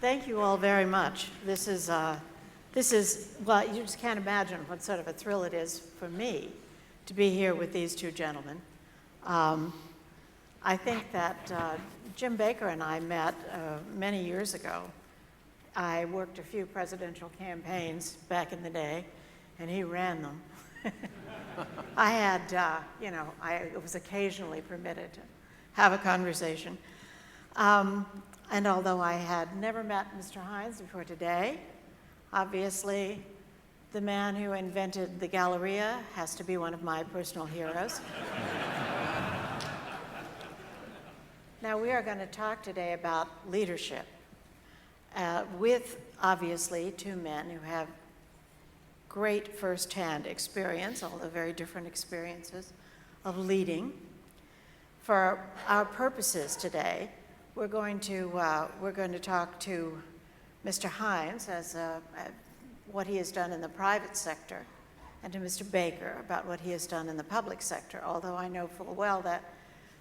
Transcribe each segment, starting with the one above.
Thank you all very much. This is, well, you just can't imagine what sort of a thrill it is for me to be here with these two gentlemen. I think that Jim Baker and I met many years ago. I worked a few presidential campaigns back in the day, and he ran them. I had, I was occasionally permitted to have a conversation. And although I had never met Mr. Hines before today, obviously the man who invented the Galleria has to be one of my personal heroes. Now we are going to talk today about leadership with, obviously, two men who have great firsthand experience, although very different experiences, of leading. For our purposes today, we're going to talk to Mr. Hines as what he has done in the private sector, and to Mr. Baker about what he has done in the public sector, although I know full well that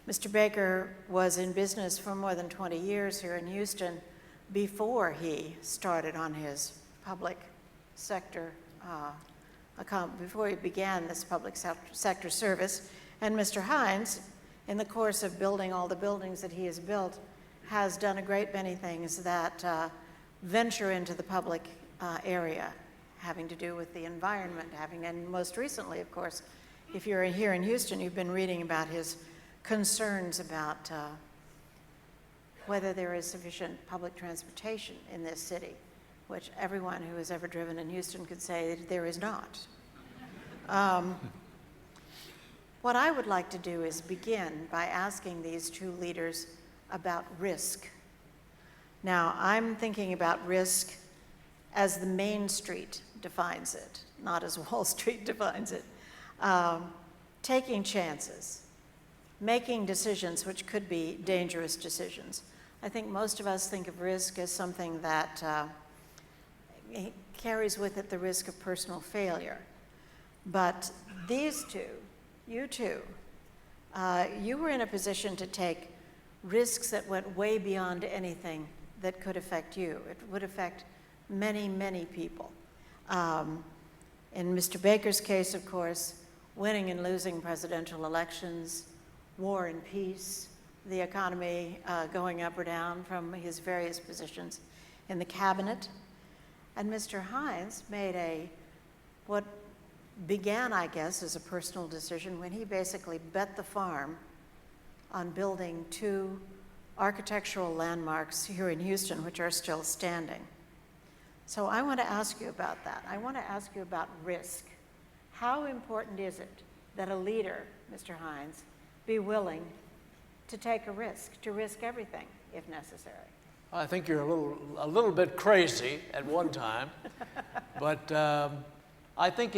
Mr. Baker was in business for more than 20 years here in Houston before he started on his public sector, before he began this public sector service. And Mr. Hines, in the course of building all the buildings that he has built, has done a great many things that venture into the public area, having to do with the environment, and most recently, of course, if you're here in Houston, you've been reading about his concerns about whether there is sufficient public transportation in this city, which everyone who has ever driven in Houston could say that there is not. What I would like to do is begin by asking these two leaders about risk. Now, I'm thinking about risk as the Main Street defines it, not as Wall Street defines it. Taking chances, making decisions which could be dangerous decisions. I think most of us think of risk as something that carries with it the risk of personal failure. But these two, you two, you were in a position to take risks that went way beyond anything that could affect you. It would affect many, many people. In Mr. Baker's case, of course, winning and losing presidential elections, war and peace, the economy going up or down from his various positions in the cabinet. And Mr. Hines made what began, I guess, as a personal decision when he basically bet the farm on building two architectural landmarks here in Houston, which are still standing. So I want to ask you about that. I want to ask you about risk. How important is it that a leader, Mr. Hines, be willing to take a risk, to risk everything if necessary? I think you're a little bit crazy at one time, but I think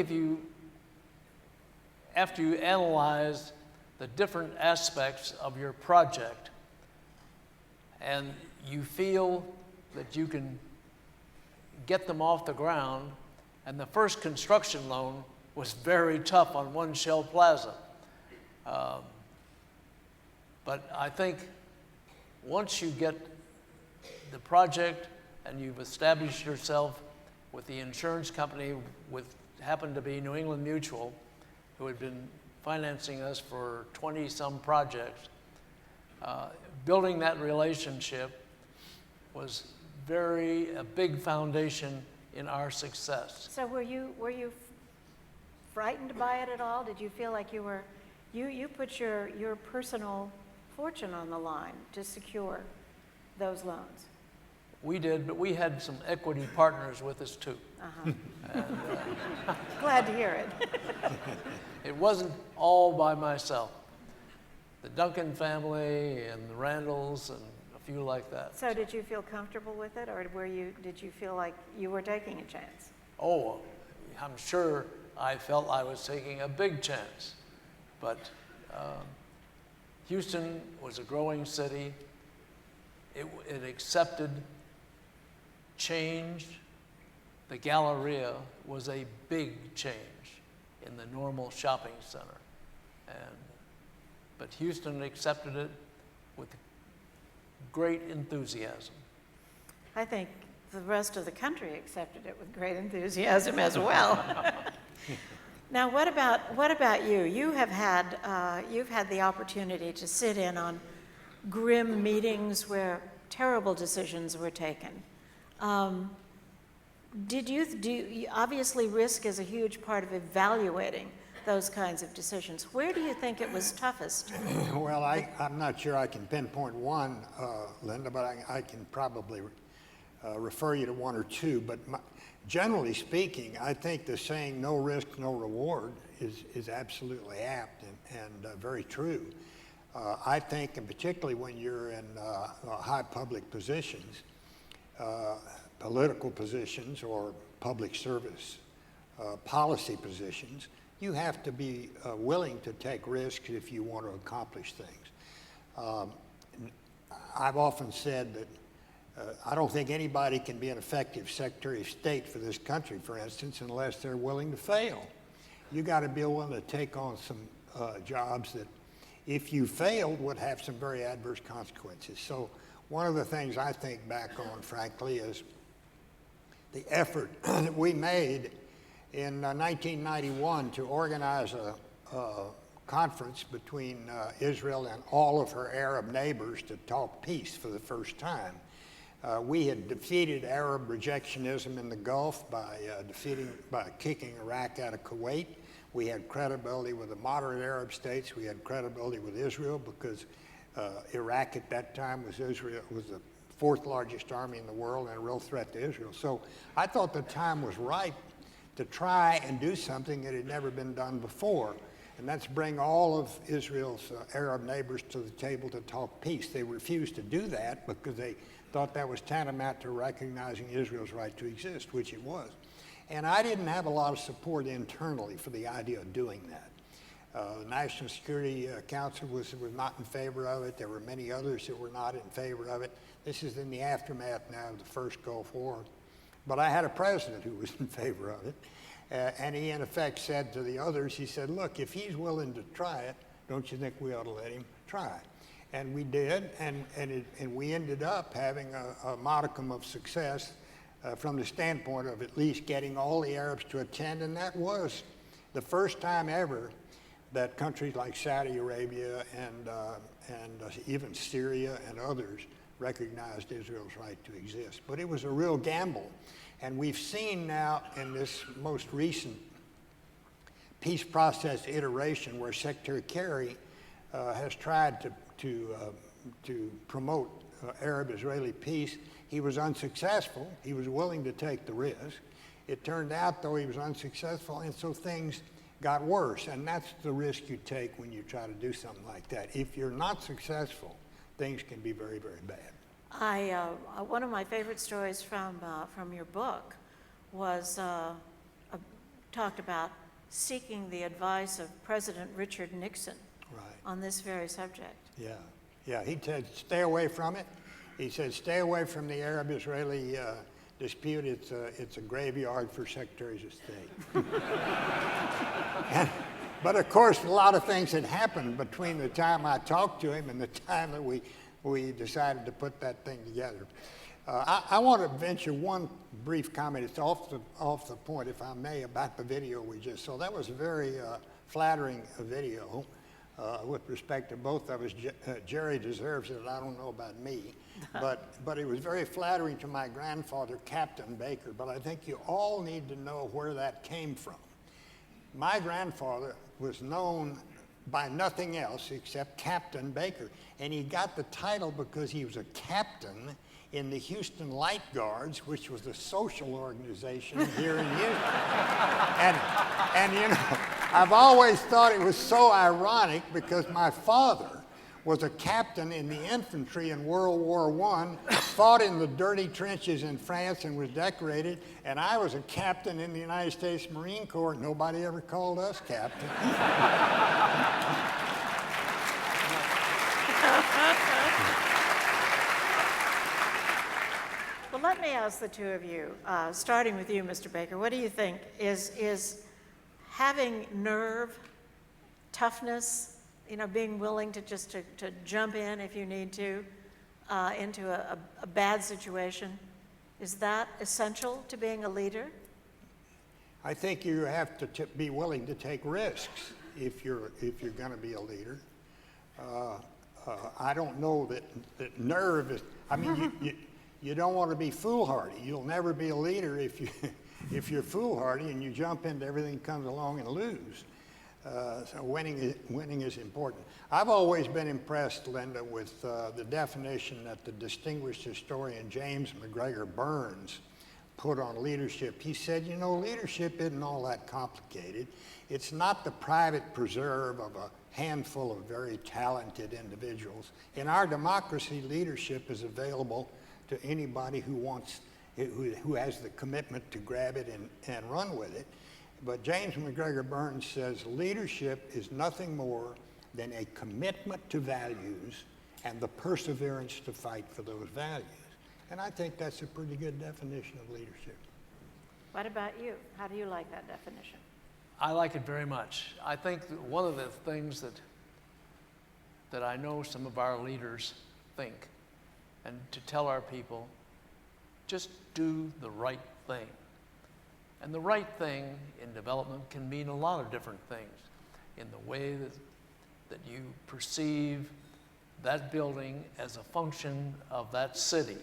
after you analyze the different aspects of your project and you feel that you can get them off the ground, and the first construction loan was very tough on one Shell Plaza. But I think once you get the project and you've established yourself with the insurance company, happened to be New England Mutual, who had been financing us for 20-some projects, building that relationship was a big foundation in our success. So were you frightened by it at all? Did you feel like you put your personal fortune on the line to secure those loans? We did, but we had some equity partners with us too. And, glad to hear it. It wasn't all by myself. The Duncan family and the Randalls and a few like that. So did you feel comfortable with it, or did you feel like you were taking a chance? Oh, I'm sure I felt I was taking a big chance. But Houston was a growing city. It accepted change. The Galleria was a big change in the normal shopping center. But Houston accepted it with great enthusiasm. I think the rest of the country accepted it with great enthusiasm as well. Now, what about you? You've had the opportunity to sit in on grim meetings where terrible decisions were taken. Obviously risk is a huge part of evaluating those kinds of decisions. Where do you think it was toughest? Well, I'm not sure I can pinpoint one, Linda, but I can probably refer you to one or two. But generally speaking, I think the saying "no risk, no reward" is absolutely apt and very true. I think, and particularly when you're in high public positions, political positions or public service policy positions, you have to be willing to take risks if you want to accomplish things. I've often said that I don't think anybody can be an effective Secretary of State for this country, for instance, unless they're willing to fail. You got to be willing to take on some jobs that, if you failed, would have some very adverse consequences. So one of the things I think back on, frankly, is the effort that we made in 1991 to organize a conference between Israel and all of her Arab neighbors to talk peace for the first time. We had defeated Arab rejectionism in the Gulf by kicking Iraq out of Kuwait. We had credibility with the moderate Arab states. We had credibility with Israel because Iraq at that time was the fourth largest army in the world and a real threat to Israel. So I thought the time was ripe to try and do something that had never been done before, and that's bring all of Israel's Arab neighbors to the table to talk peace. They refused to do that because they thought that was tantamount to recognizing Israel's right to exist, which it was. And I didn't have a lot of support internally for the idea of doing that. The National Security Council was not in favor of it. There were many others that were not in favor of it. This is in the aftermath now of the first Gulf War. But I had a president who was in favor of it. And he, in effect, said to the others, he said, look, if he's willing to try it, don't you think we ought to let him try? And we did, and we ended up having a modicum of success from the standpoint of at least getting all the Arabs to attend. And that was the first time ever that countries like Saudi Arabia and even Syria and others recognized Israel's right to exist. But it was a real gamble. And we've seen now in this most recent peace process iteration where Secretary Kerry has tried to promote Arab-Israeli peace. He was unsuccessful. He was willing to take the risk. It turned out, though, he was unsuccessful, and so things got worse. And that's the risk you take when you try to do something like that. If you're not successful, things can be very, very bad. One of my favorite stories from your book was talked about seeking the advice of President Richard Nixon on this very subject. Yeah, he said stay away from it. He said stay away from the Arab-Israeli dispute. It's a graveyard for secretaries of state. But of course, a lot of things had happened between the time I talked to him and the time that we decided to put that thing together. I want to venture one brief comment. It's off the point, if I may, about the video we just saw. That was a very flattering video with respect to both of us. Jerry deserves it. I don't know about me, but it was very flattering to my grandfather, Captain Baker. But I think you all need to know where that came from. My grandfather was known by nothing else except Captain Baker. And he got the title because he was a captain in the Houston Light Guards, which was a social organization here in Houston. And you know, I've always thought it was so ironic because my father was a captain in the infantry in World War I, fought in the dirty trenches in France and was decorated, and I was a captain in the United States Marine Corps. Nobody ever called us captain. Well, let me ask the two of you, starting with you, Mr. Baker, what do you think? Is having nerve, toughness, you know, being willing to just to jump in if you need to, into a bad situation, Is that essential to being a leader? I think you have to be willing to take risks if you're going to be a leader. I don't know that nerve is. I mean, you don't want to be foolhardy. You'll never be a leader if you're foolhardy and you jump into everything that comes along and lose. So winning is important. I've always been impressed, Linda, with the definition that the distinguished historian James McGregor Burns put on leadership. He said, you know, leadership isn't all that complicated. It's not the private preserve of a handful of very talented individuals. In our democracy, leadership is available to anybody who has the commitment to grab it and run with it. But James McGregor Burns says leadership is nothing more than a commitment to values and the perseverance to fight for those values. And I think that's a pretty good definition of leadership. What about you? How do you like that definition? I like it very much. I think that one of the things that I know some of our leaders think, and to tell our people, just do the right thing. And the right thing in development can mean a lot of different things in the way that you perceive that building as a function of that city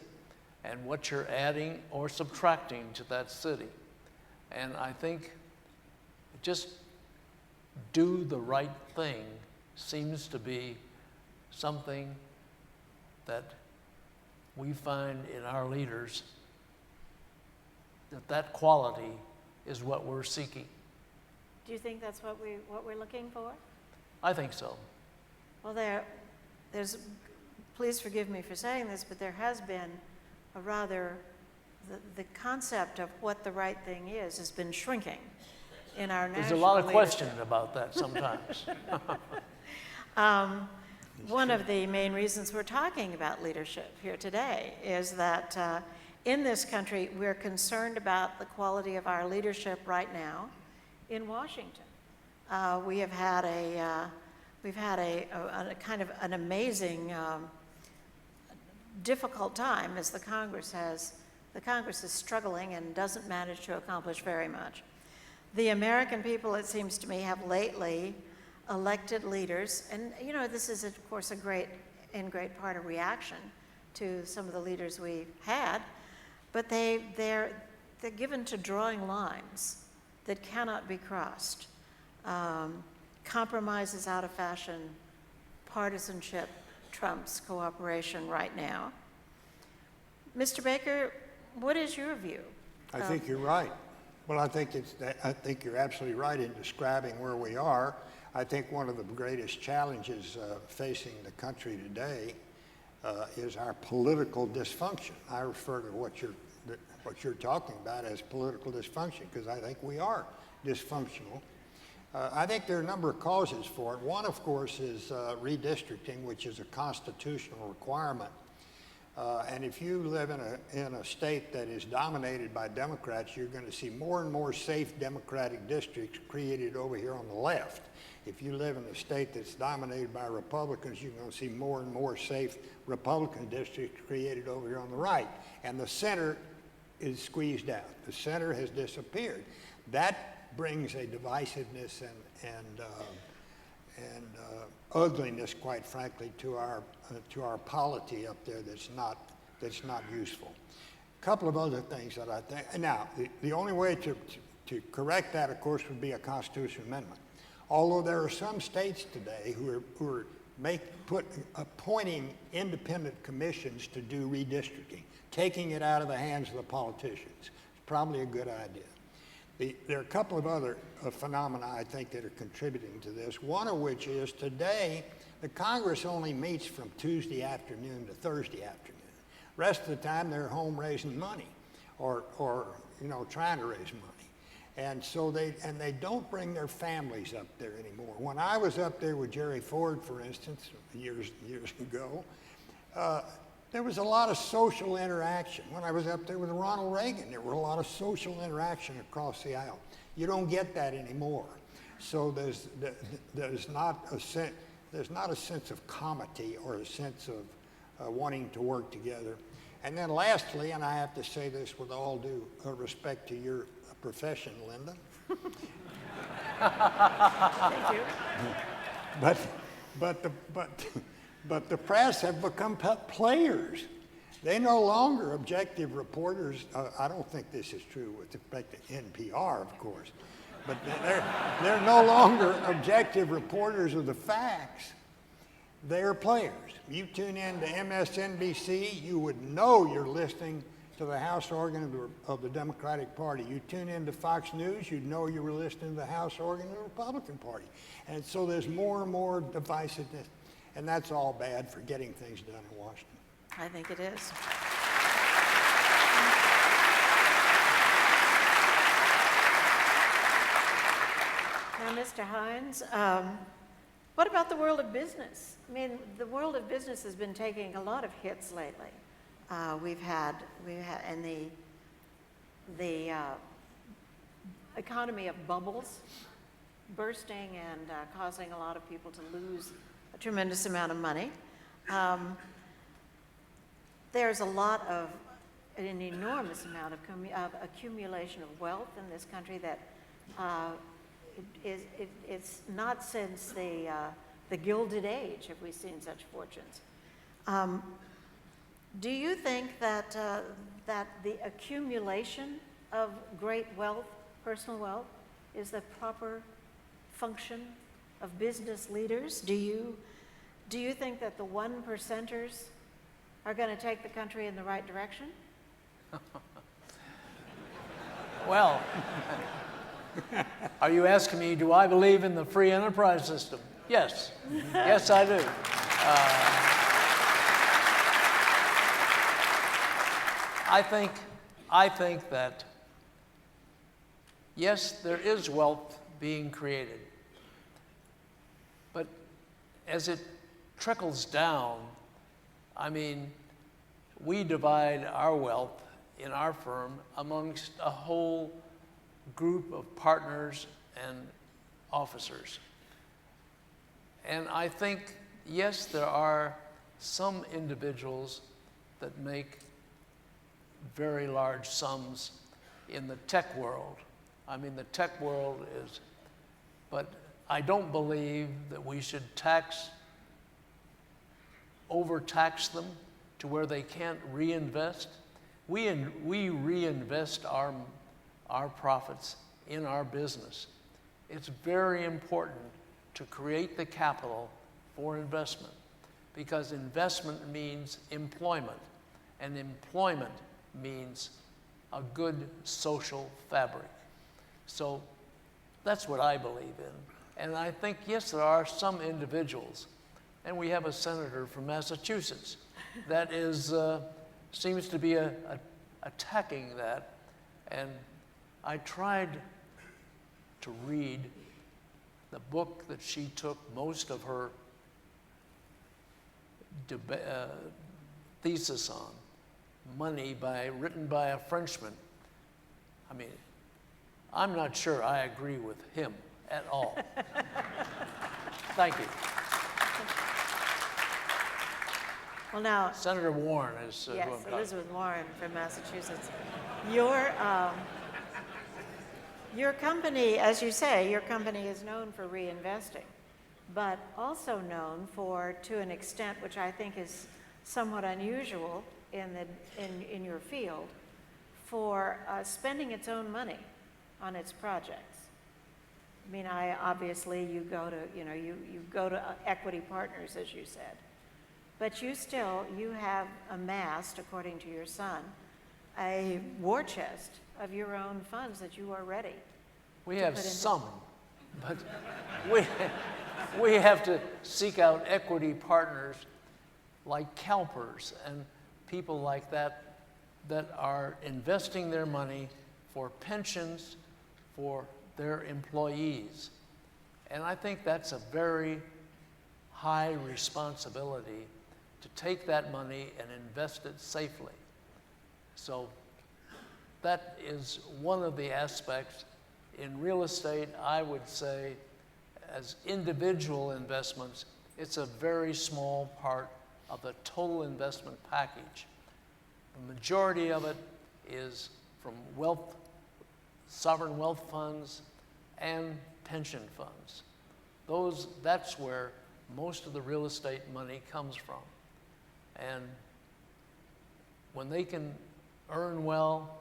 and what you're adding or subtracting to that city. And I think just do the right thing seems to be something that we find in our leaders, that quality is what we're seeking. Do you think that's what we're looking for? I think so. Well, there's, please forgive me for saying this, but there has been a rather, the concept of what the right thing is has been shrinking in our national There's a lot of leadership. questions about that sometimes. One of the main reasons we're talking about leadership here today is that in this country, we're concerned about the quality of our leadership right now in Washington. We have had a kind of an amazing, difficult time as the Congress is struggling and doesn't manage to accomplish very much. The American people, it seems to me, have lately elected leaders, and you know, this is of course in great part a reaction to some of the leaders we've had, but they're given to drawing lines that cannot be crossed. Compromise is out of fashion. Partisanship trumps cooperation right now. Mr. Baker, what is your view? I think you're right. Well, I think you're absolutely right in describing where we are. I think one of the greatest challenges facing the country today is our political dysfunction. I refer to what you're talking about as political dysfunction because I think we are dysfunctional. I think there are a number of causes for it. One, of course, is redistricting, which is a constitutional requirement. And if you live in a state that is dominated by Democrats, you're going to see more and more safe Democratic districts created over here on the left. If you live in a state that's dominated by Republicans, you're going to see more and more safe Republican districts created over here on the right. And the center is squeezed out. The center has disappeared. That brings a divisiveness and ugliness, quite frankly, to our polity up there that's not useful. A couple of other things that I think. Now, the only way to correct that, of course, would be a constitutional amendment. Although there are some states today who are appointing independent commissions to do redistricting, taking it out of the hands of the politicians. It's probably a good idea. There are a couple of other phenomena, I think, that are contributing to this, one of which is today the Congress only meets from Tuesday afternoon to Thursday afternoon. Rest of the time, they're home raising money or trying to raise money. And so they don't bring their families up there anymore. When I was up there with Jerry Ford, for instance, years ago, there was a lot of social interaction. When I was up there with Ronald Reagan, there were a lot of social interaction across the aisle. You don't get that anymore. So there's not a sense of comity or a sense of wanting to work together. And then lastly, and I have to say this with all due respect to your profession, Linda, Thank you. but the press have become players. They no longer objective reporters. I don't think this is true with respect to NPR, of course, but they're no longer objective reporters of the facts. They're players. You tune in to MSNBC, you would know you're listening to the House organ of the Democratic Party. You tune in to Fox News, you'd know you were listening to the House organ of the Republican Party. And so there's more and more divisiveness, and that's all bad for getting things done in Washington. I think it is. Now, Mr. Hines, what about the world of business? I mean, the world of business has been taking a lot of hits lately. We've had in the economy of bubbles bursting and causing a lot of people to lose a tremendous amount of money. There's an enormous amount of accumulation of wealth in this country that it's not since the Gilded Age have we seen such fortunes. Do you think that the accumulation of great wealth, personal wealth, is the proper function of business leaders? Do you think that the 1%ers are going to take the country in the right direction? Well, are you asking me, do I believe in the free enterprise system? Yes. Yes, I do. I think that, yes, there is wealth being created. But as it trickles down, I mean, we divide our wealth in our firm amongst a whole group of partners and officers. And I think, yes, there are some individuals that make very large sums in the tech world. I mean, the tech world is, but I don't believe that we should overtax them to where they can't reinvest. We reinvest our profits in our business. It's very important to create the capital for investment, because investment means employment, and employment means a good social fabric. So that's what I believe in. And I think, yes, there are some individuals, and we have a senator from Massachusetts that seems to be attacking that. And I tried to read the book that she took most of her thesis on, Money, written by a Frenchman. I mean, I'm not sure I agree with him at all. Thank you. Well, now, Senator Warren is who yes, I'm talking. Elizabeth Warren from Massachusetts. Your company, as you say, your company is known for reinvesting, but also known for, to an extent which I think is somewhat unusual in your field, for spending its own money on its projects. I mean, obviously you go to equity partners, as you said, but you have amassed, according to your son, a war chest of your own funds that you are ready. We have some, but we have to seek out equity partners like CalPERS and people like that are investing their money for pensions for their employees. And I think that's a very high responsibility to take that money and invest it safely. So that is one of the aspects. In real estate, I would say, as individual investments, it's a very small part of the total investment package. The majority of it is from sovereign wealth funds and pension funds. That's where most of the real estate money comes from. And when they can earn well,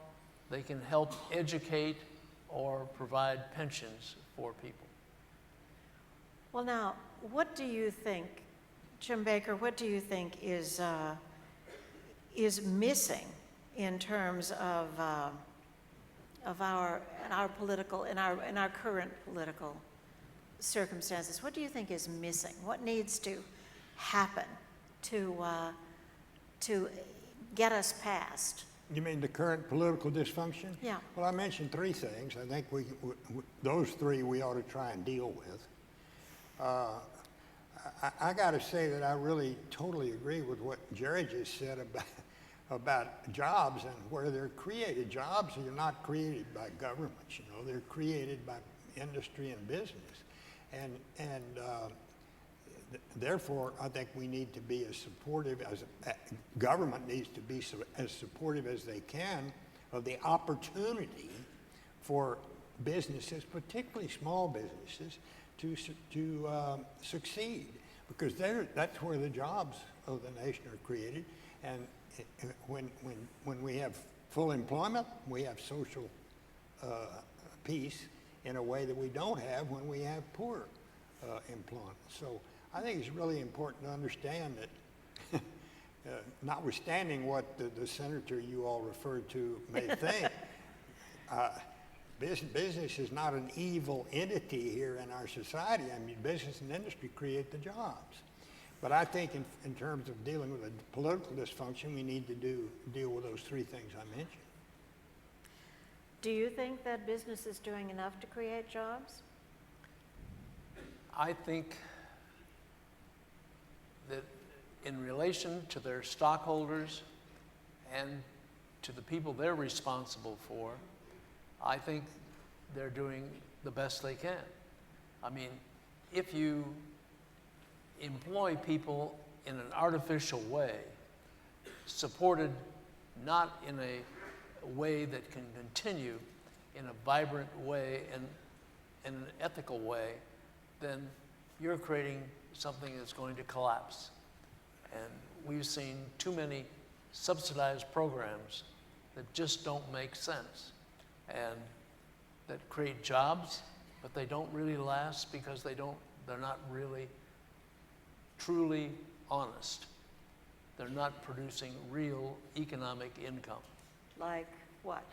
they can help educate or provide pensions for people. Well, now, what do you think, Jim Baker, what do you think is missing in terms of our political, in our current political circumstances? What do you think is missing? What needs to happen to get us past? You mean the current political dysfunction? Yeah. Well, I mentioned three things. I think those three we ought to try and deal with. I got to say that I really totally agree with what Jerry just said about jobs and where they're created. Jobs are not created by governments, you know, they're created by industry and business. And therefore, I think we need to be as supportive government needs to be as supportive as they can of the opportunity for businesses, particularly small businesses, to succeed, because that's where the jobs of the nation are created. And when we have full employment, we have social peace in a way that we don't have when we have poor employment. So I think it's really important to understand that, notwithstanding what the senator you all referred to may think, business is not an evil entity here in our society. I mean, business and industry create the jobs. But I think in terms of dealing with a political dysfunction, we need to deal with those three things I mentioned. Do you think that business is doing enough to create jobs? I think that in relation to their stockholders and to the people they're responsible for, I think they're doing the best they can. I mean, if you employ people in an artificial way, supported not in a way that can continue in a vibrant way and in an ethical way, then you're creating something that's going to collapse. And we've seen too many subsidized programs that just don't make sense and that create jobs, but they don't really last because they're not really truly honest. They're not producing real economic income. Like what?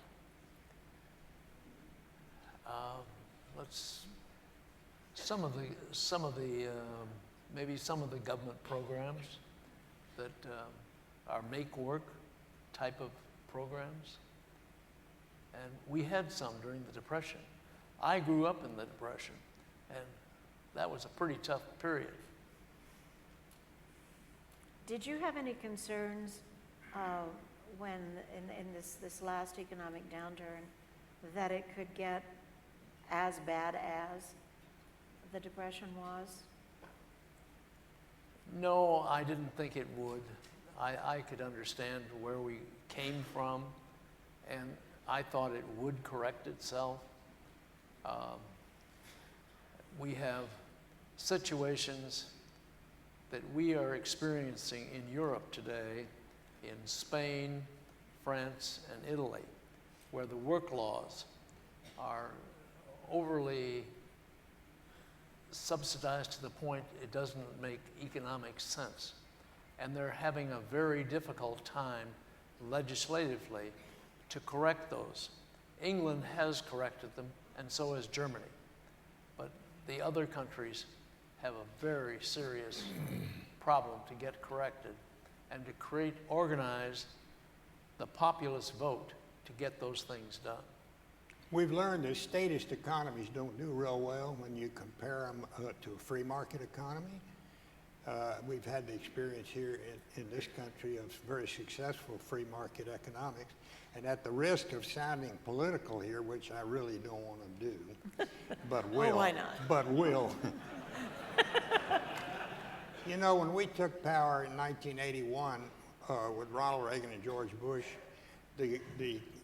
Maybe some of the government programs that are make-work type of programs. And we had some during the Depression. I grew up in the Depression, and that was a pretty tough period. Did you have any concerns when in this last economic downturn that it could get as bad as the Depression was? No, I didn't think it would. I could understand where we came from, and I thought it would correct itself. We have situations that we are experiencing in Europe today, in Spain, France, and Italy, where the work laws are overly subsidized to the point it doesn't make economic sense. And they're having a very difficult time legislatively to correct those. England has corrected them, and so has Germany. But the other countries have a very serious problem to get corrected and to organize the populist vote to get those things done. We've learned that statist economies don't do real well when you compare them to a free market economy. We've had the experience here in this country of very successful free market economics. And at the risk of sounding political here, which I really don't want to do, but will. Oh, why not? But will. You know, when we took power in 1981, with Ronald Reagan and George Bush, the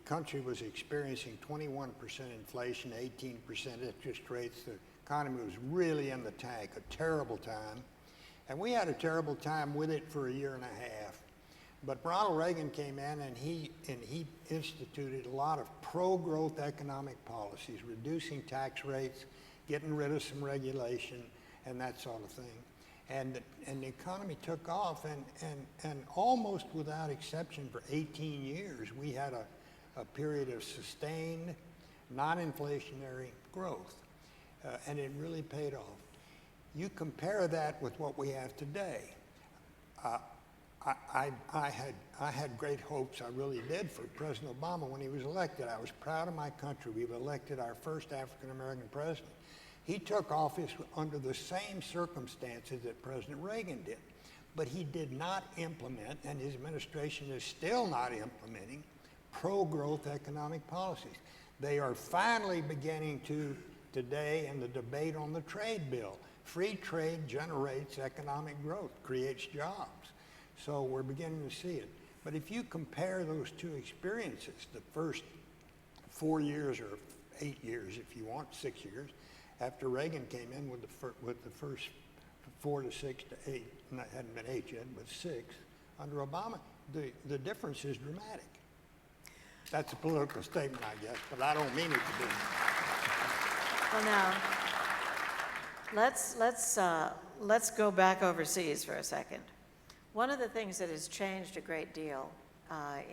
country was experiencing 21% inflation, 18% interest rates. The economy was really in the tank, a terrible time. And we had a terrible time with it for a year and a half. But Ronald Reagan came in and he instituted a lot of pro-growth economic policies, reducing tax rates, getting rid of some regulation, and that sort of thing. And the economy took off, and almost without exception for 18 years, we had a period of sustained, non-inflationary growth. And it really paid off. You compare that with what we have today. I had great hopes, I really did, for President Obama when he was elected. I was proud of my country. We've elected our first African-American president. He took office under the same circumstances that President Reagan did, but he did not implement, and his administration is still not implementing, pro-growth economic policies. They are finally beginning to today in the debate on the trade bill. Free trade generates economic growth, creates jobs. So we're beginning to see it. But if you compare those two experiences, the first 4 years or 8 years, if you want, 6 years, after Reagan came in with the first 4 to 6 to 8, and that hadn't been 8 yet, but 6, under Obama, the difference is dramatic. That's a political statement, I guess, but I don't mean it to be. Well, now, let's go back overseas for a second. One of the things that has changed a great deal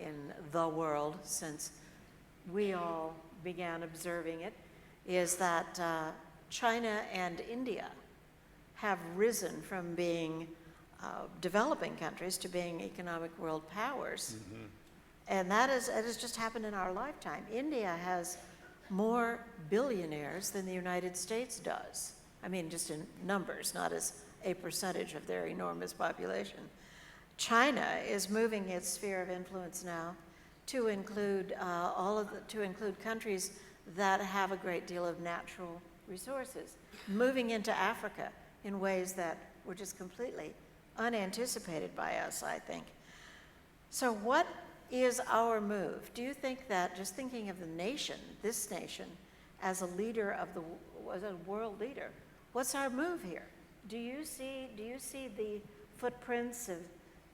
in the world since we all began observing it is that China and India have risen from being developing countries to being economic world powers. Mm-hmm. And it has just happened in our lifetime. India has more billionaires than the United States does. I mean, just in numbers, not as a percentage of their enormous population. China is moving its sphere of influence now to include to include countries that have a great deal of natural resources, moving into Africa in ways that were just completely unanticipated by us, I think. So what is our move? Do you think that, just thinking of the nation, this nation, as a leader of as a world leader, what's our move here? Do you see the footprints of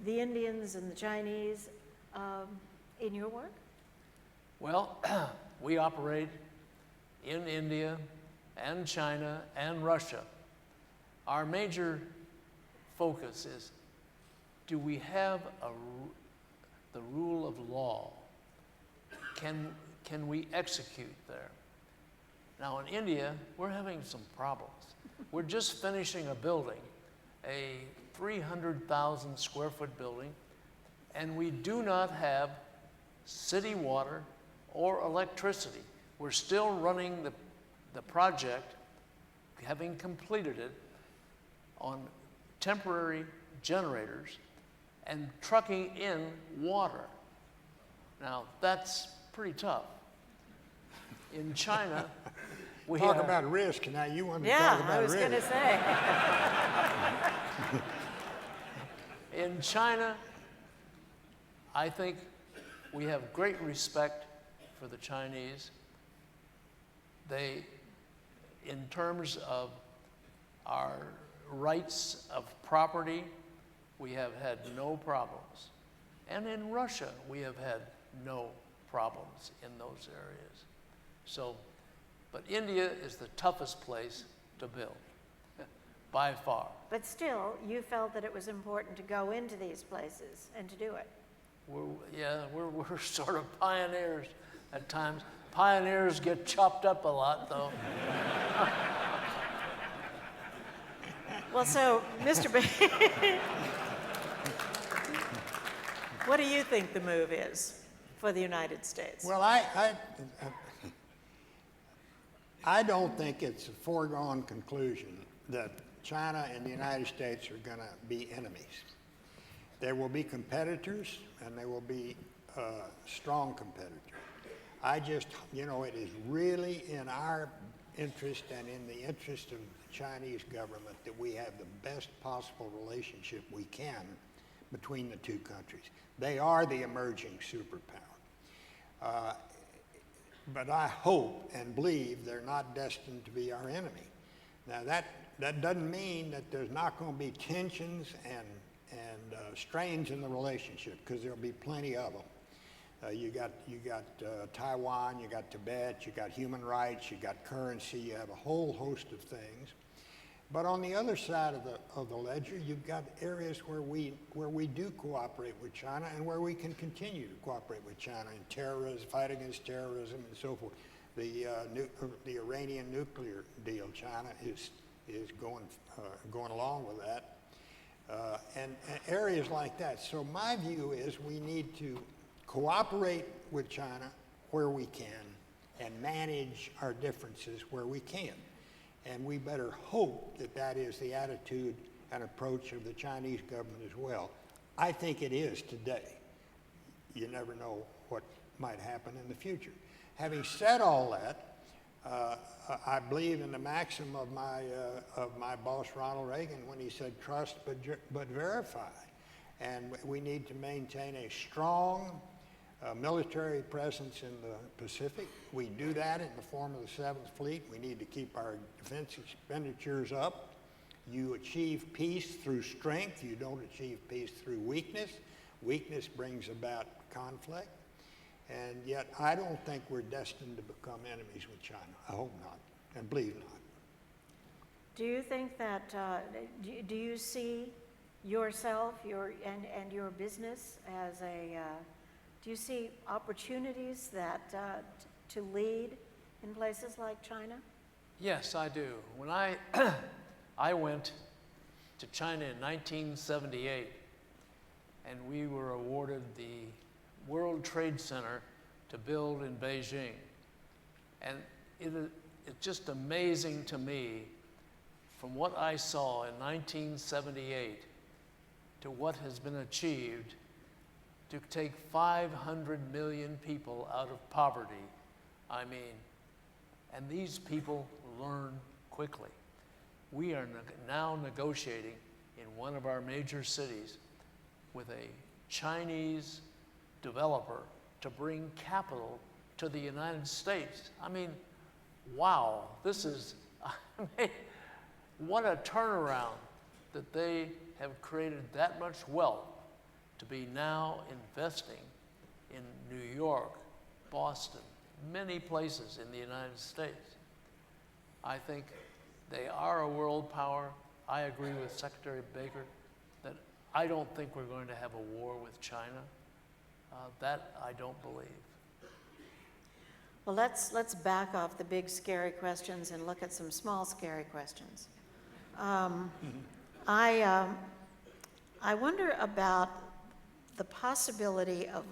the Indians and the Chinese in your work? Well, we operate in India and China and Russia. Our major focus is, do we have the rule of law? Can we execute there? Now in India, we're having some problems. We're just finishing a building, a 300,000 square foot building, and we do not have city water or electricity. We're still running the project, having completed it, on temporary generators and trucking in water. Now, that's pretty tough. In China, we talk about risk. Now, you want to talk Yeah, about I was risk. going to say. In China, I think we have great respect for the Chinese. They, in terms of our rights of property, we have had no problems. And in Russia, we have had no problems in those areas. So, but India is the toughest place to build, by far. But still, you felt that it was important to go into these places and to do it. We're sort of pioneers at times. Pioneers get chopped up a lot, though. Well, so, Mr. what do you think the move is for the United States? Well, I don't think it's a foregone conclusion that China and the United States are going to be enemies. There will be competitors, and there will be strong competitors. It is really in our interest and in the interest of the Chinese government that we have the best possible relationship we can between the two countries. They are the emerging superpower. But I hope and believe they're not destined to be our enemy. Now that doesn't mean that there's not going to be tensions and strains in the relationship, because there'll be plenty of them. You got Taiwan, you got Tibet, you got human rights, you got currency, you have a whole host of things. But on the other side of the ledger, you've got areas where we do cooperate with China and where we can continue to cooperate with China in terrorism, fight against terrorism, and so forth. The Iranian nuclear deal, China is going along with that, and areas like that. So my view is we need to cooperate with China where we can and manage our differences where we can. And we better hope that that is the attitude and approach of the Chinese government as well. I think it is today. You never know what might happen in the future. Having said all that, I believe in the maxim of my boss Ronald Reagan when he said, "Trust but verify." And we need to maintain a strong military presence in the Pacific. We do that in the form of the 7th Fleet. We need to keep our defense expenditures up. You achieve peace through strength. You don't achieve peace through weakness. Weakness brings about conflict. And yet I don't think we're destined to become enemies with China. I hope not, and believe not. Do you think that, do you see yourself and your business as do you see opportunities to lead in places like China? Yes, I do. When I went to China in 1978, and we were awarded the World Trade Center to build in Beijing. And it's just amazing to me, from what I saw in 1978 to what has been achieved, to take 500 million people out of poverty. I mean, and these people learn quickly. We are now negotiating in one of our major cities with a Chinese developer to bring capital to the United States. I mean, wow, this is, what a turnaround that they have created that much wealth to be now investing in New York, Boston, many places in the United States. I think they are a world power. I agree with Secretary Baker that I don't think we're going to have a war with China. That I don't believe. Well, let's back off the big scary questions and look at some small scary questions. I wonder about the possibility of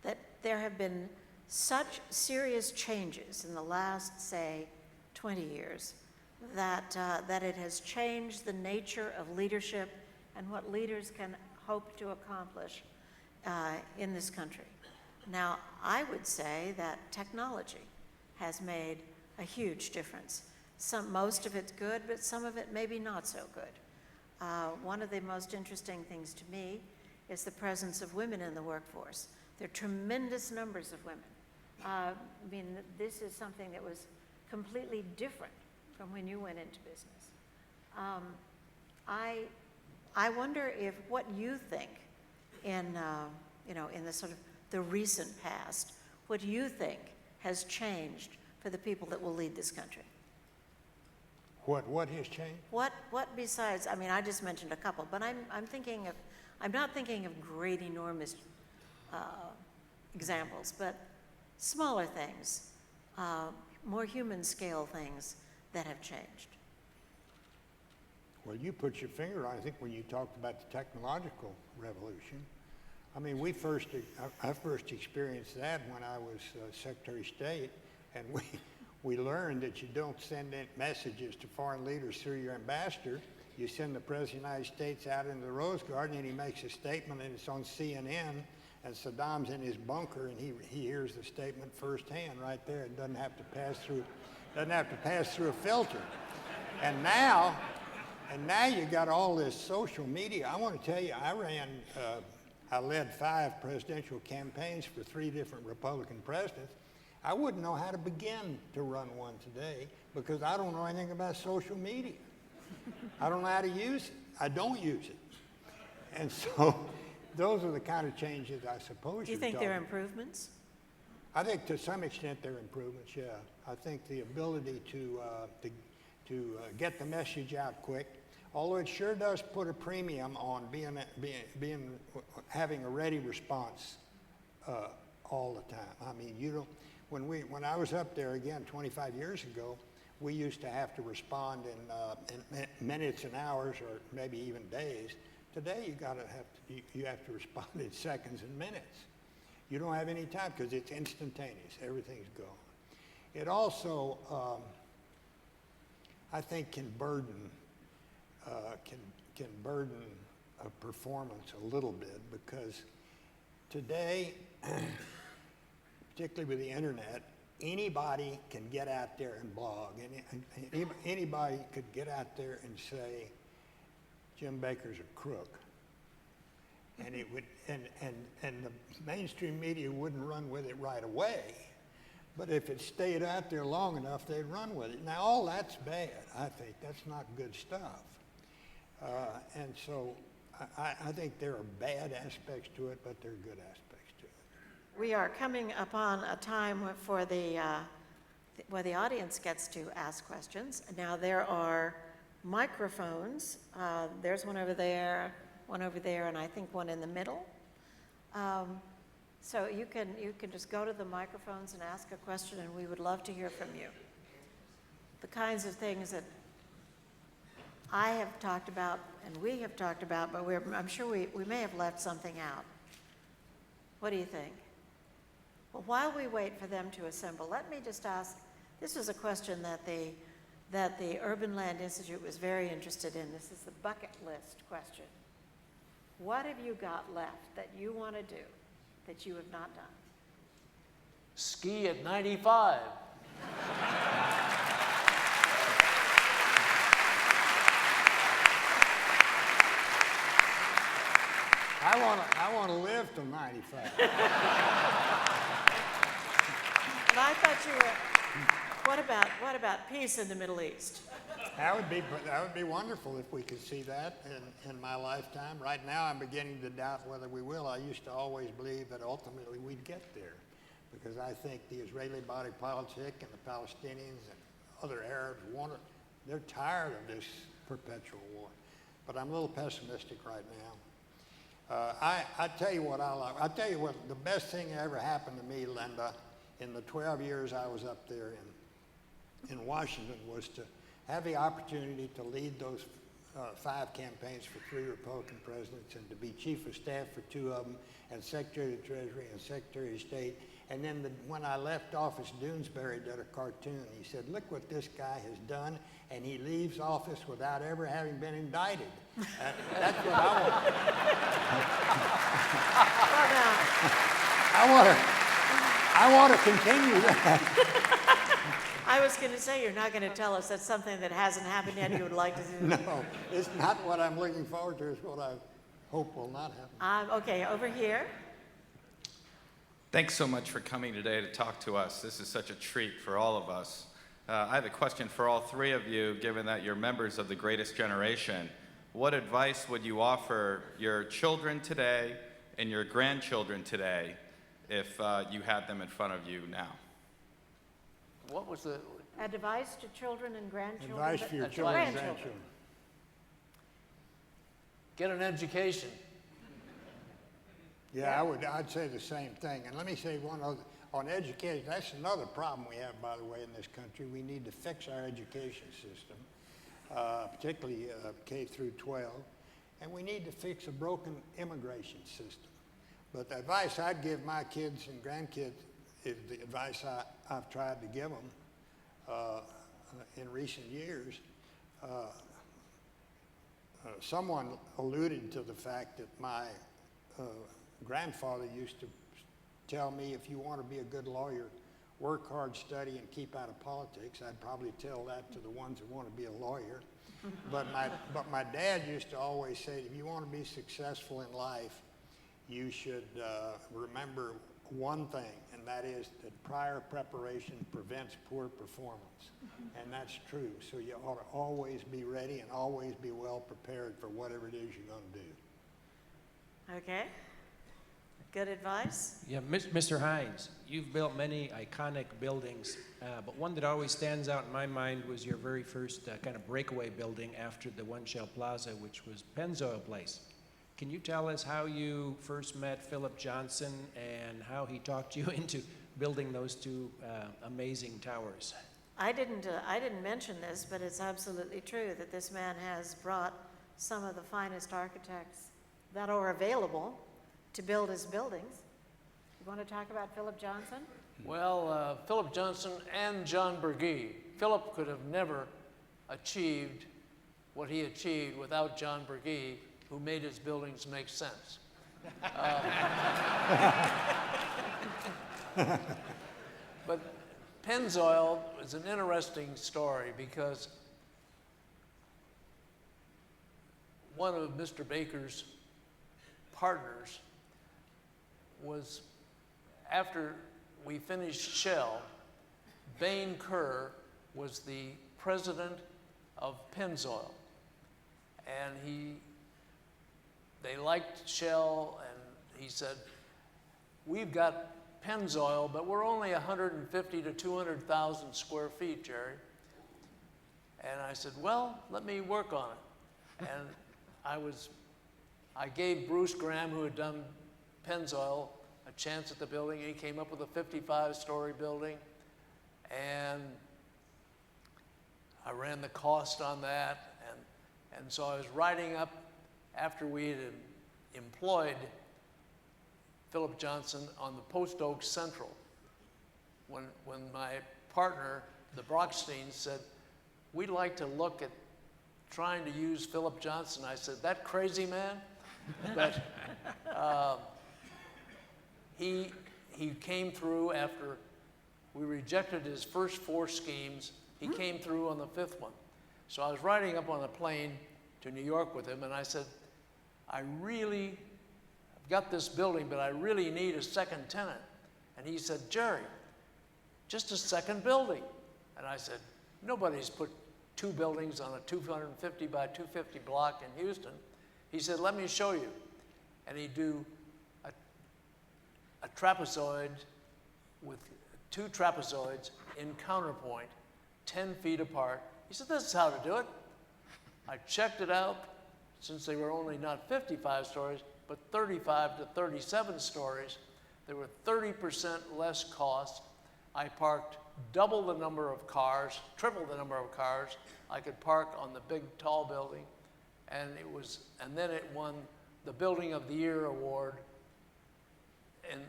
that there have been such serious changes in the last, say, 20 years that it has changed the nature of leadership and what leaders can hope to accomplish in this country. Now, I would say that technology has made a huge difference. Most of it's good, but some of it maybe not so good. One of the most interesting things to me is the presence of women in the workforce. There are tremendous numbers of women. I mean, this is something that was completely different from when you went into business. I wonder if what you think in the sort of the recent past, what you think has changed for the people that will lead this country. What has changed? What besides? I mean, I just mentioned a couple, but I'm not thinking of great, enormous examples, but smaller things, more human scale things that have changed. Well, you put your finger on, I think, when you talked about the technological revolution. I mean, I first experienced that when I was Secretary of State, and we learned that you don't send in messages to foreign leaders through your ambassador. You send the President of the United States out into the Rose Garden, and he makes a statement, and it's on CNN, and Saddam's in his bunker, and he hears the statement firsthand right there. It doesn't have to pass through a filter. And now And now you got all this social media. I want to tell you, I led 5 presidential campaigns for 3 different Republican presidents. I wouldn't know how to begin to run one today because I don't know anything about social media. I don't know how to use it. I don't use it. And so those are the kind of changes I suppose Do you think there are improvements? I think to some extent there are improvements, yeah. I think the ability to get the message out quick, although it sure does put a premium on having a ready response all the time. I mean, when I was up there again 25 years ago, we used to have to respond in minutes and hours, or maybe even days. Today you have to respond in seconds and minutes. You don't have any time because it's instantaneous. Everything's gone. It also, I think, can burden a performance a little bit, because today, particularly with the internet, anybody can get out there and blog, and anybody could get out there and say Jim Baker's a crook, and it would, and the mainstream media wouldn't run with it right away, but if it stayed out there long enough, they'd run with it. Now all that's bad. I think that's not good stuff, and so I think there are bad aspects to it, but there are good aspects to it. We are coming upon a time where the audience gets to ask questions. Now there are microphones. There's one over there, and I think one in the middle. So you can just go to the microphones and ask a question, and we would love to hear from you. The kinds of things that I have talked about and we have talked about, but I'm sure we may have left something out. What do you think? Well, while we wait for them to assemble, let me just ask, this is a question that the Urban Land Institute was very interested in. This is the bucket list question. What have you got left that you want to do that you have not done? Ski at 95. I want to live till 95. But I thought you were, what about peace in the Middle East? That would be wonderful if we could see that in my lifetime. Right now I'm beginning to doubt whether we will. I used to always believe that ultimately we'd get there, because I think the Israeli body politic and the Palestinians and other Arabs they're tired of this perpetual war. But I'm a little pessimistic right now. I tell you what I like. I tell you what, the best thing that ever happened to me, Linda, in the 12 years I was up there in Washington, was to have the opportunity to lead those 5 campaigns for 3 Republican presidents, and to be chief of staff for 2 of them, and Secretary of the Treasury and Secretary of State. And then when I left office, Doonesbury did a cartoon. He said, "Look what this guy has done, and he leaves office without ever having been indicted." That's what I want. I want to continue that. I was going to say, you're not going to tell us that's something that hasn't happened yet you would like to do. No, it's not what I'm looking forward to. It's what I hope will not happen. Okay, over here. Thanks so much for coming today to talk to us. This is such a treat for all of us. I have a question for all 3 of you, given that you're members of the greatest generation. What advice would you offer your children today and your grandchildren today if you had them in front of you now? What was the... Advice to children and grandchildren? Advice for your children and grandchildren. Get an education. Yeah, I'd say the same thing. And let me say one other, on education, that's another problem we have, by the way, in this country. We need to fix our education system, particularly K through 12, and we need to fix a broken immigration system. But the advice I'd give my kids and grandkids is the advice I've tried to give them in recent years. Someone alluded to the fact that my grandfather used to tell me, if you want to be a good lawyer, work hard, study, and keep out of politics. I'd probably tell that to the ones who want to be a lawyer. But my dad used to always say, if you want to be successful in life, you should remember one thing, and that is that prior preparation prevents poor performance. And that's true. So you ought to always be ready and always be well prepared for whatever it is you're going to do. Okay. Good advice. Yeah, Mr. Hines, you've built many iconic buildings, but one that always stands out in my mind was your very first kind of breakaway building after the One Shell Plaza, which was Pennzoil Place. Can you tell us how you first met Philip Johnson and how he talked you into building those two amazing towers? I didn't mention this, but it's absolutely true that this man has brought some of the finest architects that are available to build his buildings. You want to talk about Philip Johnson? Well, Philip Johnson and John Berge. Philip could have never achieved what he achieved without John Berge, who made his buildings make sense. But Pennzoil is an interesting story because one of Mr. Baker's partners was, after we finished Shell, Bain Kerr was the president of Pennzoil. And they liked Shell, and he said, we've got Pennzoil, but we're only 150 to 200,000 square feet, Jerry. And I said, well, let me work on it. And I gave Bruce Graham, who had done Pennzoil, a chance at the building, and he came up with a 55-story building. And I ran the cost on that. And so I was writing up, after we had employed Philip Johnson on the Post Oak Central, when my partner, the Brocksteins, said, we'd like to look at trying to use Philip Johnson. I said, that crazy man? But he came through after we rejected his first 4 schemes. He came through on the 5th one. So I was riding up on a plane to New York with him, and I said, I've got this building, but I really need a second tenant. And he said, Jerry, just a second building. And I said, nobody's put 2 buildings on a 250 by 250 block in Houston. He said, let me show you. And he'd do a trapezoid with 2 trapezoids in counterpoint, 10 feet apart. He said, this is how to do it. I checked it out, since they were only not 55 stories, but 35 to 37 stories. There were 30% less cost. I parked double the number of cars, triple the number of cars I could park on the big, tall building. And then it won the Building of the Year award and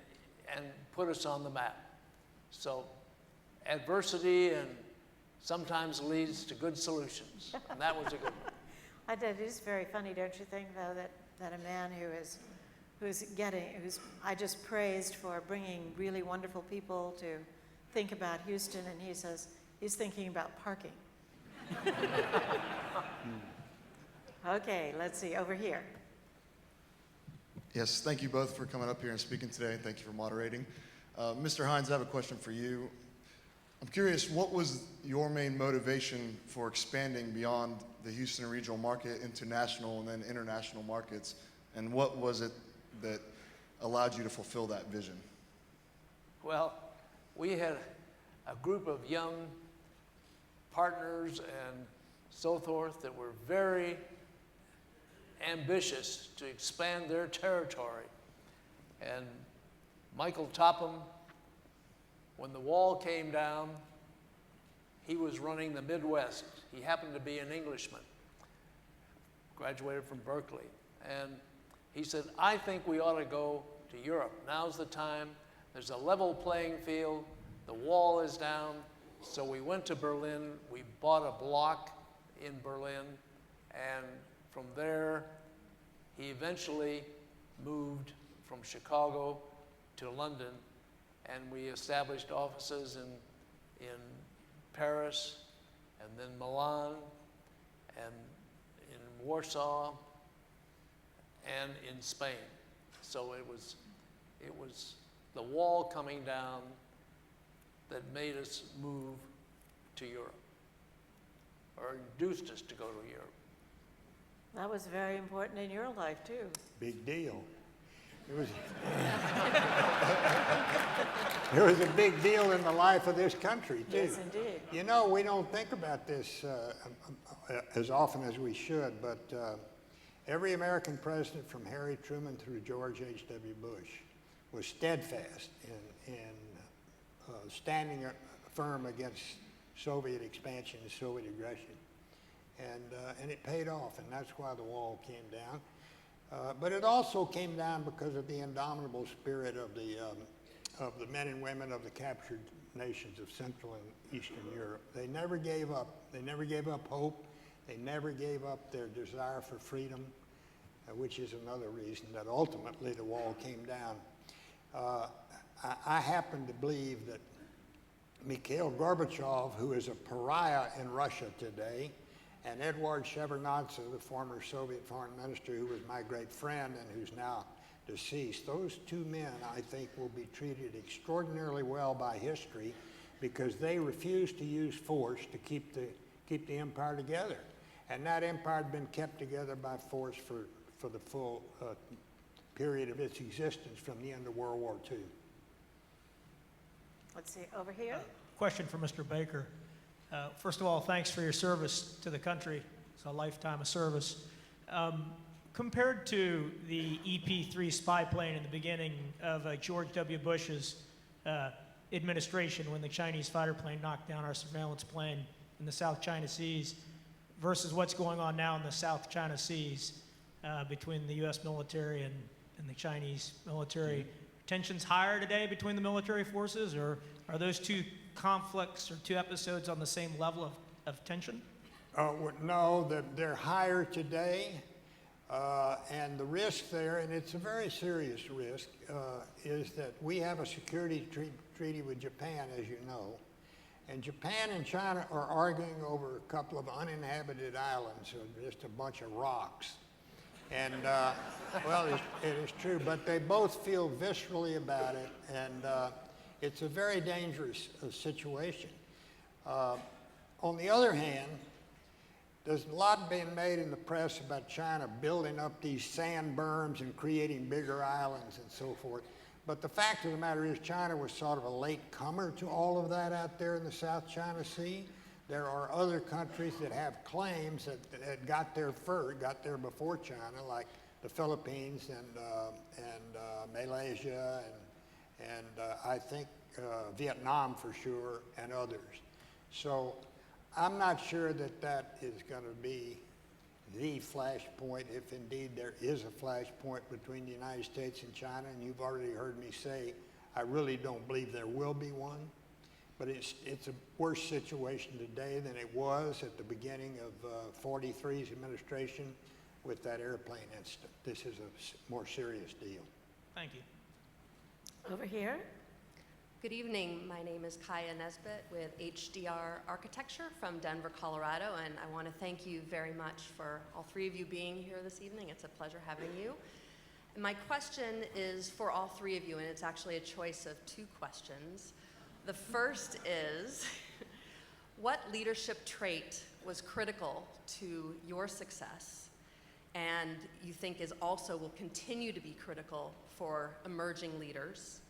put us on the map. So adversity and sometimes leads to good solutions, and that was a good one. It is very funny, don't you think, though, that a man who's I just praised for bringing really wonderful people to think about Houston, and he says he's thinking about parking. Okay, let's see, over here. Yes, thank you both for coming up here and speaking today. Thank you for moderating. Mr. Hines, I have a question for you. I'm curious, what was your main motivation for expanding beyond the Houston regional market into national and then international markets? And what was it that allowed you to fulfill that vision? Well, we had a group of young partners and so forth that were very ambitious to expand their territory. And Michael Topham, when the wall came down, he was running the Midwest. He happened to be an Englishman, graduated from Berkeley. And he said, I think we ought to go to Europe. Now's the time. There's a level playing field. The wall is down. So we went to Berlin. We bought a block in Berlin. And from there, he eventually moved from Chicago to London. and we established offices in Paris, and then Milan, and in Warsaw, and in Spain. So it was the wall coming down that made us move to Europe, or induced us to go to Europe. That was very important in your life, too. Big deal. It was, it was a big deal in the life of this country, too. Yes, indeed. You know, we don't think about this as often as we should, but every American president from Harry Truman through George H.W. Bush was steadfast in standing firm against Soviet expansion and Soviet aggression. And it paid off, and that's why the wall came down. But it also came down because of the indomitable spirit of the men and women of the captured nations of Central and Eastern Europe. They never gave up. They never gave up hope. They never gave up their desire for freedom, which is another reason that ultimately the wall came down. I happen to believe that Mikhail Gorbachev, who is a pariah in Russia today, and Eduard Shevardnadze, the former Soviet foreign minister who was my great friend and who's now deceased, those two men, I think, will be treated extraordinarily well by history because they refused to use force to keep the empire together. And that empire had been kept together by force for the full period of its existence from the end of World War II. Let's see, over here. Question for Mr. Baker. First of all, thanks for your service to the country. It's a lifetime of service. Compared to the EP-3 spy plane in the beginning of George W. Bush's administration when the Chinese fighter plane knocked down our surveillance plane in the South China Seas versus what's going on now in the South China Seas between the U.S. military and the Chinese military. Tensions higher today between the military forces, or are those two conflicts or two episodes on the same level of tension? No, they're higher today, and the risk there, and it's a very serious risk, is that we have a security treaty with Japan, as you know, and Japan and China are arguing over a couple of uninhabited islands, or just a bunch of rocks. And, well, it is true, but they both feel viscerally about it, and it's a very dangerous situation. On the other hand, there's a lot being made in the press about China building up these sand berms and creating bigger islands and so forth. But the fact of the matter is China was sort of a late comer to all of that out there in the South China Sea. There are other countries that have claims that got there before China, like the Philippines and Malaysia and I think Vietnam for sure, and others. So I'm not sure that is going to be the flashpoint, if indeed there is a flashpoint between the United States and China, and you've already heard me say I really don't believe there will be one. But it's a worse situation today than it was at the beginning of 43's administration with that airplane incident. This is a more serious deal. Thank you. Over here. Good evening. My name is Kaya Nesbitt with HDR Architecture from Denver, Colorado, and I want to thank you very much for all three of you being here this evening. It's a pleasure having you. And my question is for all three of you, and it's actually a choice of two questions. The first is, what leadership trait was critical to your success and you think is also will continue to be critical for emerging leaders?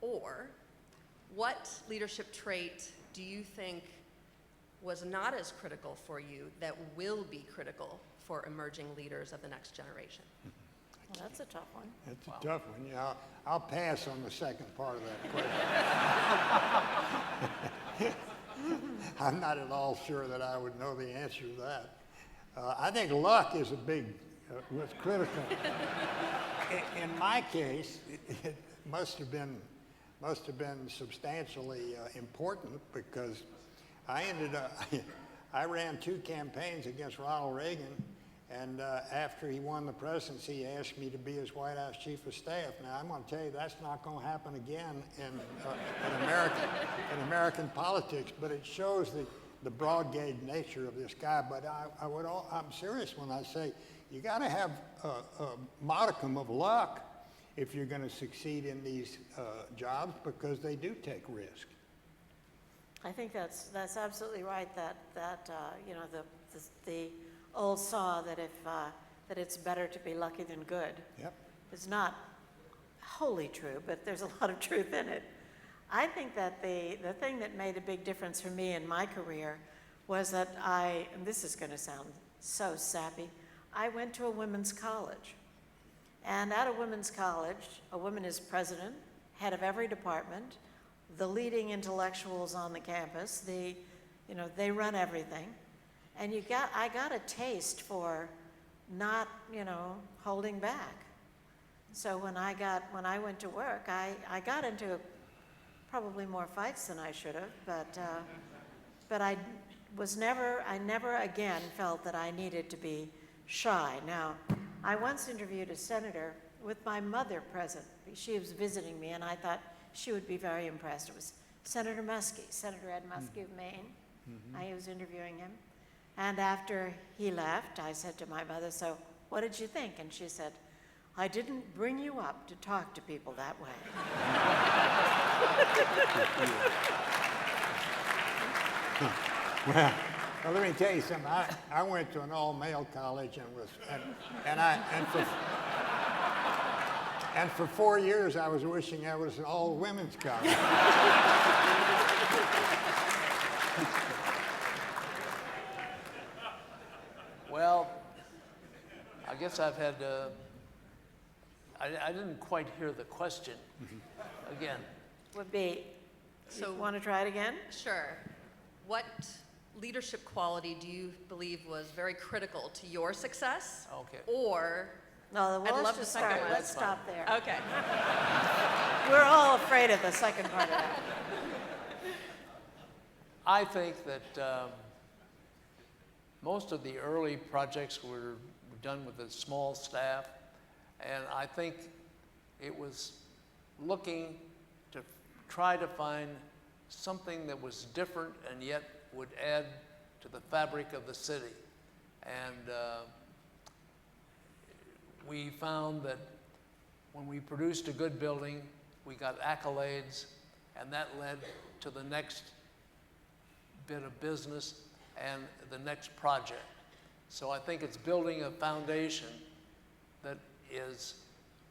Or what leadership trait do you think was not as critical for you that will be critical for emerging leaders of the next generation? Well, that's a tough one. That's a tough one. Yeah, I'll pass on the second part of that question. I'm not at all sure that I would know the answer to that. I think luck is a big, was critical. In my case, it must have been substantially important because I ran 2 campaigns against Ronald Reagan, And after he won the presidency, he asked me to be his White House Chief of Staff. Now, I'm going to tell you, that's not going to happen again in American politics, but it shows the broad-gauge nature of this guy. But I'm serious when I say you got to have a modicum of luck if you're going to succeed in these jobs, because they do take risk. I think that's absolutely right. You know, the old saw that that it's better to be lucky than good. Yep. Is not wholly true, but there's a lot of truth in it. I think that the thing that made a big difference for me in my career was that and this is going to sound so sappy, I went to a women's college. And at a women's college, a woman is president, head of every department, the leading intellectuals on the campus, they run everything. And I got a taste for not, holding back. So when I went to work, I got into probably more fights than I should have, but I never again felt that I needed to be shy. Now, I once interviewed a senator with my mother present. She was visiting me, and I thought she would be very impressed. It was Senator Muskie, Senator Ed Muskie of Maine. I was interviewing him. And after he left, I said to my mother, "So what did you think?" And she said, "I didn't bring you up to talk to people that way." Well, let me tell you something. I went to an all-male college and for 4 years I was wishing I was an all-women's college. Well, I guess I've had, I didn't quite hear the question again. Would be, So- you want to try it again? Sure. What leadership quality do you believe was very critical to your success? Okay. Or, No, well, I'd let's love the just second start. one. Let's stop there. okay. We're all afraid of the second part of that. I think that most of the early projects were done with a small staff, and I think it was looking to try to find something that was different and yet would add to the fabric of the city. And we found that when we produced a good building, we got accolades, and that led to the next bit of business and the next project. So I think it's building a foundation that is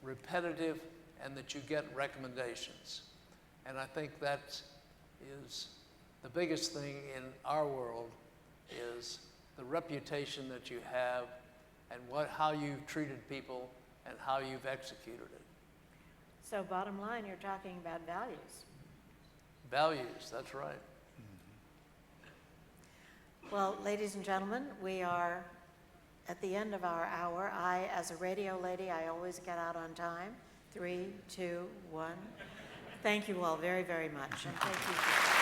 repetitive and that you get recommendations. And I think that is the biggest thing in our world, is the reputation that you have and how you've treated people and how you've executed it. So bottom line, you're talking about values. Values, that's right. Well, ladies and gentlemen, we are at the end of our hour. As a radio lady, I always get out on time. 3, 2, 1. Thank you all very, very much, and thank you.